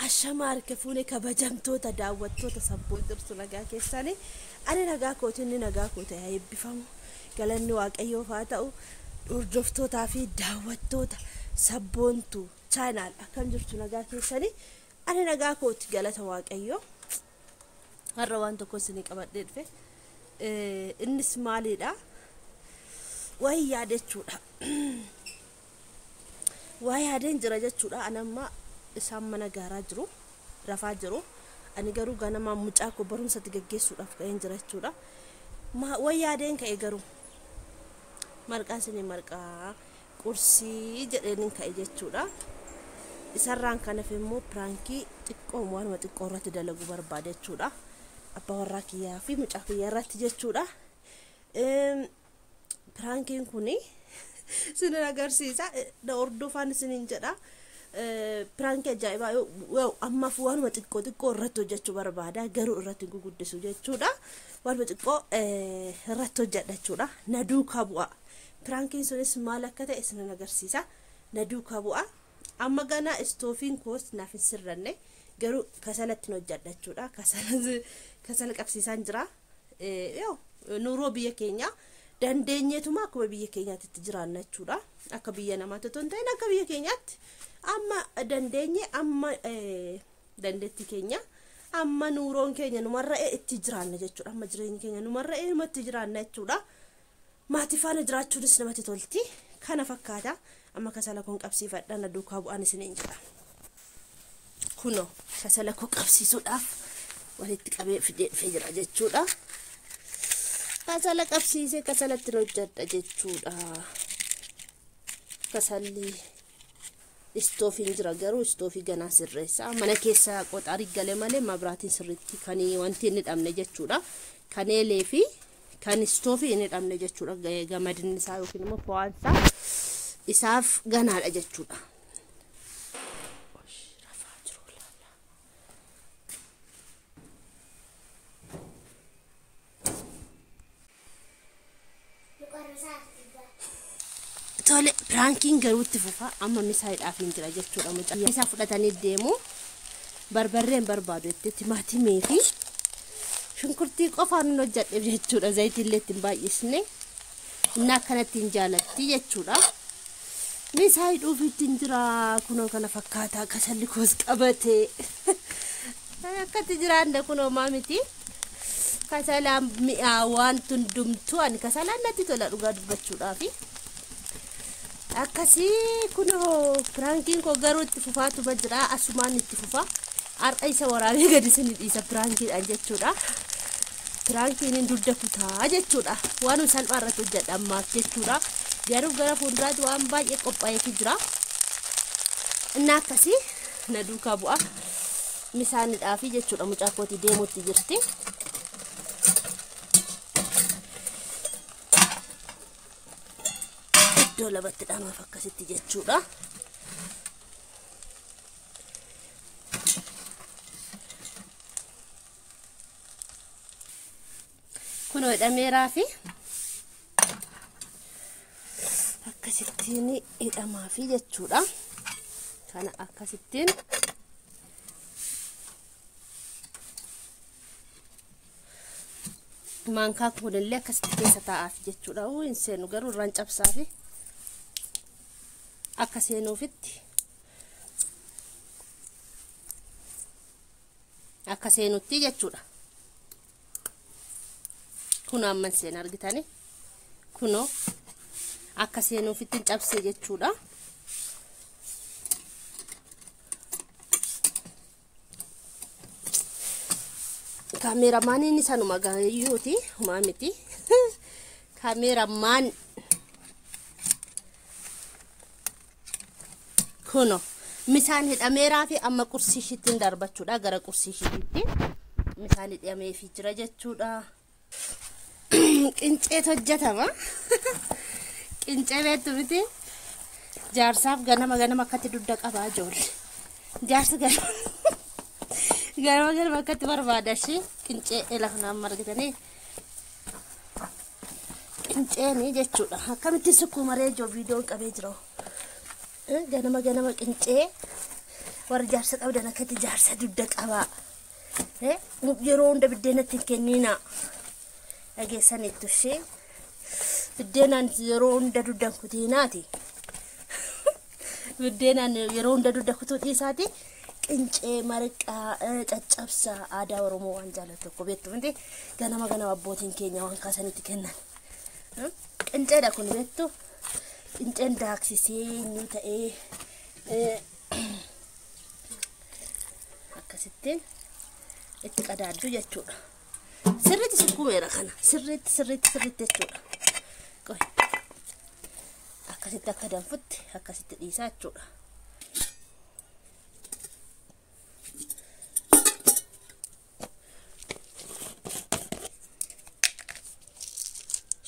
Ashamaar kefuune kabajamtoota daawwattoota sabboo dirsu nagaa keessanii ani nagaa kootinni nagaa koota eebbifamu galanni waaqayyoof haa ta'u urjoftootaa fi daawwattoota sabboontu channel akkam jirtu nagaa keessanii ani nagaa kooti galata waaqayyoo har'a waan tokko isinii qabadhee dhufe innis maalidha way yaadechuudha way yaadeen jira jechuudha anamma isaan mana gaaraa jiru rafaa jiru ani garuu ganama mucaa ko barumsatti geggeessuudhaaf ka'een jira jechuudha way yaadeen ka'e garuu marqaan sini marqaa qursii jedheen ka'e jechuudha isarraan kanaaf immoo pranki xiqqoo waanuma xiqqoo irratti dalagu barbaade jechuudha abbaa warraa kiyyaa fi mucaa kiyyaa irratti jechuudha prankiin kuni sinin agarsiisa da ordofaan sinin jedha prank ajaa'iba amma waanuma xiqqoo irratti hojjechuu barbaada garuu irratti guguddisu jechuudha waanuma xiqqoo irratti hojjedha jechuudha na duukaa bu'a prankiin sunis maal akka ta'e sinin agarsiisa na duukaa bu'a amma gana istoofiin koos naaf hin sirranne garuu kasalatti hojjedha jechuudha kasala qabsiisaan jira nuuroo biyya keenya dandeenyeetuma akkuma biyya keenyaatti jiraanna jechuudha akka biyya namaatti ton ta'in akka biyya keenyaatti amma dandeenye amma dandeetti keenya amma nuuroon keenya numarra itti jiraanna jechuudha amma jireenyi keenya numarra itti jiraanna jechuudha maatii faana jiraachuunis namatti tolti kana fakkaata amma kasala kun qabsiifadha na duukaa bu'aan isiniin jedha kuno kasala kun qabsiisuudhaaf walitti qabee fidee dhufee jira jechuudha kasala qabsiisee kasalatti hojjedha jechuudha kasalli istoofiin jira garuu istoofii ganaa sirreessa mana keessa qoxaarii galee malee mabraatiin sirriitti kan wanti inni dhabne jechuudha kaneelee fi kan istoofii inni dhabne jechuudha gamadinni isaa yookiin immoo fo'aansaa isaaf ganaadha jechuudha tole prankiin garuu itti fufa amma misaa'idhaaf hin jira jechuudha mucaa isaa fudhatanii deemu barbarreen barbaadu itti timaatimii fi shunkurtii qofaan hojjedhe jechuudha zayitiillee ittiin baay'isne inni akkanatti hin jaalatti jechuudha misaa'idhuuf ittiin jira kunoo kana fakkaataa kasalli koos qabate akkatti jiraanne kunoo maamiti kasalaan mi'aawaan tundumtu ani kasalaan natti tola dhugaa dubbachuudhaafi akkasi kuno prankiin ko garuu itti fufaatu bajira asumaan itti fufa ar'a isa waraabee gadi sini dhiisa prankiidhaan jechuudha prankiin hin dudda kutaa jechuudha waan salphaa irratti hojjedha ammaaf jechuudha garuu gara fuulduraatti waan baay'ee qophaa'ee jira inni akkasi na duukaa bu'a misaanidhaafi jechuudha mucaa kootii deemuutti jirti dola batte dhamaaf akkasitti jechuudha kunoo hidhameeraa fi akkasittiin hidhamaa fi jechuudha kana akkasittiin maankaa kunillee akkasitti keessa taa'aaf jechuudha hin seenu garuu irraan cabsaa fi akka seenuufitti akka seenutti jechuudha kuno amman seen argitani kuno akka seenuufitti cabsee jechuudha kaameraamaaniin isanuma gaayyuuti humaa miti kaameramaan kuno misaan hidhameeraa fi amma qursii shittiin darbachuudha gara qursii shittiitti misaan hidhamee fi jira jechuudha qinceet hojjetama qincee beektu miti jaarsaaf ganama akkatti dudda qabaa ijoollee jaarsa ganama akkatti barbaadashi qincee elafnaan margatanii qinceeni jechuudha akkamitti sukkuumaree ijoo viidiyoon qabee jira ganama qincee warra jaarsa qabdan akkatti jaarsa dudda qaba yeroo hunda biddeenatti kennina dhageessanitti ishee biddeenaan yeroo hunda duddan kutiinaati biddeenaan yeroo hunda dudda kutuu dhiisaati qincee marqaa caccabsa aadaa oromoo waan jaalatu tokko beektu miti ganama abbootiin keenya waan kaasanitti kennan qinceedha kun beektu qinceen daaksisee inni ta'ee akkasitti itti qadaaddu jechuudha sirriitti sukkumeera kana sirriitti jechuudha qoy akkasitti akka danfutti akkasitti dhiisaa jechuudha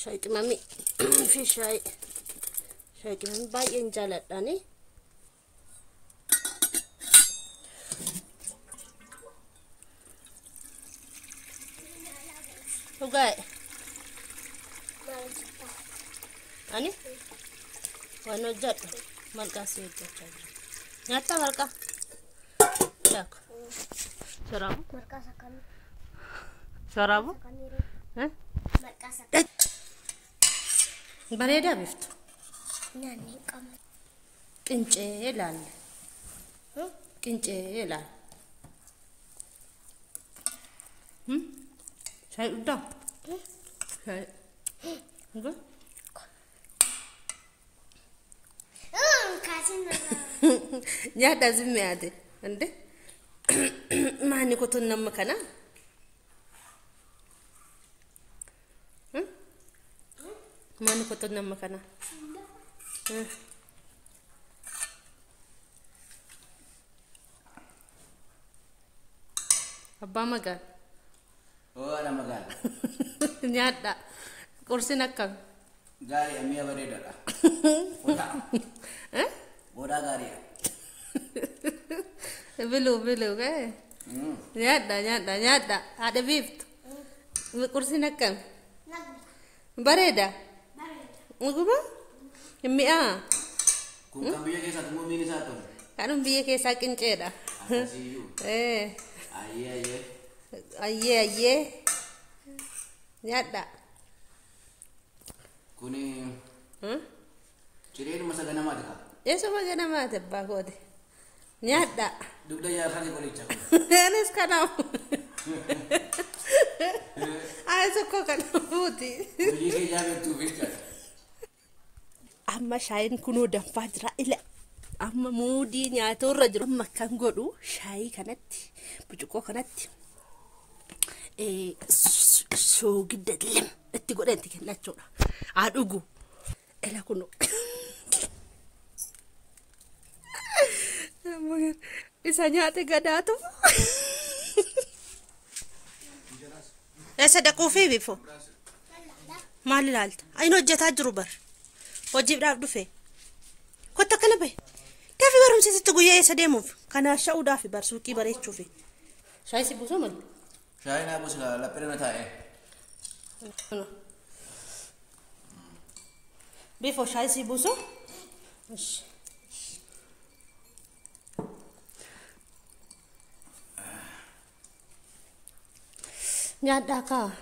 shayi qimami fi shayi qimami baay'een jaaladhaani Tugai. Ani? Wano jat. Malka sih jat. Nyata malka. Jak. Sarabu? Malka sakan. Sarabu? Hah? Malka sakan. Bareda bift. Nani kamu. Kincelan. Kincelan. Saya udah. Saya. Enggak? Kasih nama. Ya dah zumi ada. Ande? Mana kau tu nama kana? Mana kau tu nama kana? Abba magan. Oh, ada magan. Nyata. Kursi nakang. Gari amia bereda lah. Oda. Oda gari. Belu kan? Nyata. Ada beef. Kursi nakang. Bereda. Muguba? Mia. Kung kambiya kayak satu mumi ni satu. Kanum biye ke sakin ceda. Asiu. Aye. Nyata. Kuni. Ciri masa gana mati ka? Eso magana mati bagode. Nyata. Dugda ya kali kali cak. Anes kana. Aso ko kana puti. Kuji ke jabe tu bicara. Amma shayin kuno dan fajra ila. Amma mudi nyaato irra jiru amma kan godhu shaayii kanatti bucuqqoo kanatti soogidda lim itti godhanti kennachuudha haa dhugu ela kuno isa nyaate gadaatu esa dhaquu fi bifo maal ilaalta ayin hojjetaa jiru bar hojiidhaaf dhufe kotta kana bahe Tapi barum sisi tu guyya esa demu, karena saya udah fi barsuki barechu fi. Saya si buso man. Saya na bus la pera na tae. Before saya si buso. Nyada ka.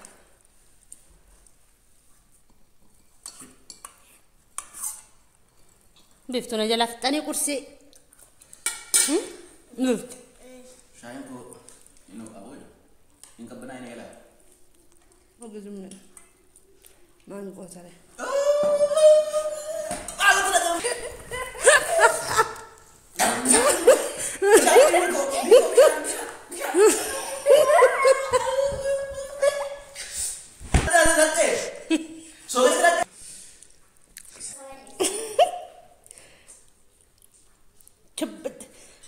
Biftuna jala tani kursi. Bift. Saya ko ino awal. Ingka benai ni lah. Oke zoom. Man ko sare.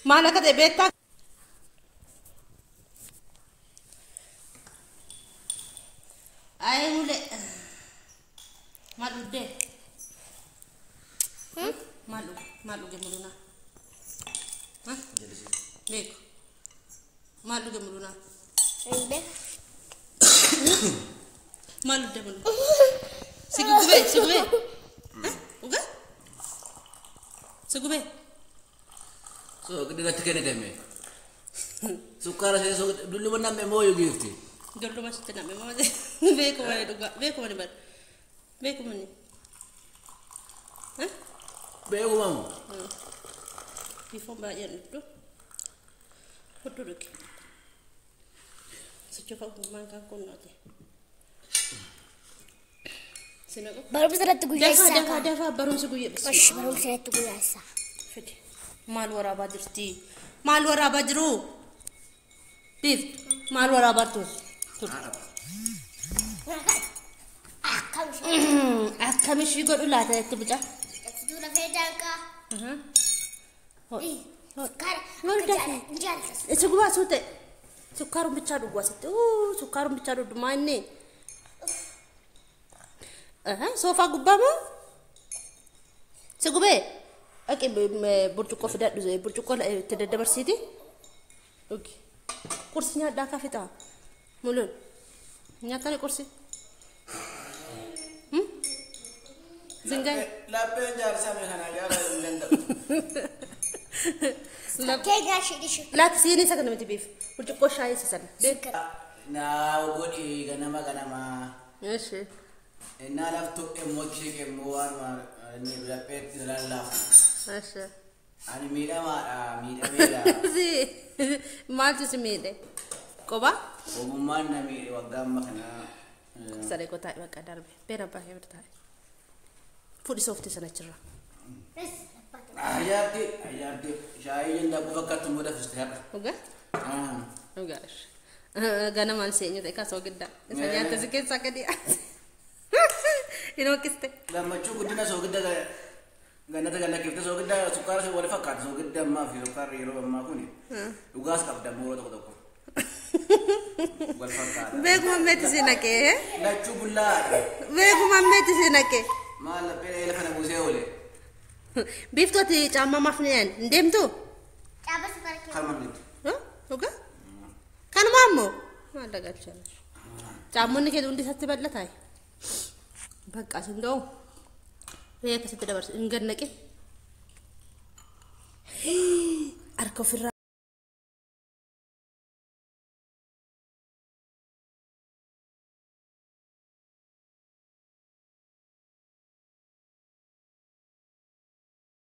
Mana kata beta? Ayo mulai. Malu deh. Malu gemuluna. Hah? Mek. Malu gemuluna. Ende. Malu deh mulu. Sigube. Hah? Uga? Sigube. So gede kene deme. Sukara saya so dulu mana memo yo gifti. Dulu masih tenang memang beko mana juga beko mana bar beko mana hah Bego mamu. before bayar itu foto lagi secoba mangkang kono aja sini aku baru bisa tuh gue dafa baru seguye bes baru bisa tuh gue asa fedi mal wara badru bif mal wara batu akamis yugol ulata tubuja sudah bedaka itu gua sute sukarum bicara gua situ sukarum bicara di mana sofa gubba mo segube oke burcuko fidat burcuko tidak ada bersih oke kursinya ada kafita mulun nyata nih kursi Zenggai La penjar sama kana ya lenda. kayak sih لا تسيني سكن متي بيف برجوكو شاي سسن Na ugodi ganama ماشي Na lafto emoji ke muar ma ni la pet la. ماشي Ani mira mira. زي ما تسميده كوبا Umuman na mi wagam kana. سالي كوتا بقى دربي بينا باهي برتاي فودي سوفتي سنچرا Ayati shai yenda bufakat muda fistihab. اوغا Ah. اوغاش غانا مان سينيو تي كاسو غدا سنيا تسكي ساكدي ينو كيستي Lama cukup dina so gida gana ta gana kifta so gida sukar so wala fakat so gida ma fi sukar yero ma kuni. Ugas kap da muro to ko. Wal fakat. بيغو مامتي سيناكي La chubula. بيغو مامتي سيناكي Ma la pere la kana buseole. بيفتوتي جاما مافنين ندمتو apa seperti Kalman. ها اوغا كان مامو ما دغالش جامون كده وندي ستبلتاي بقى سندو هي كستدبر انغنقي اركو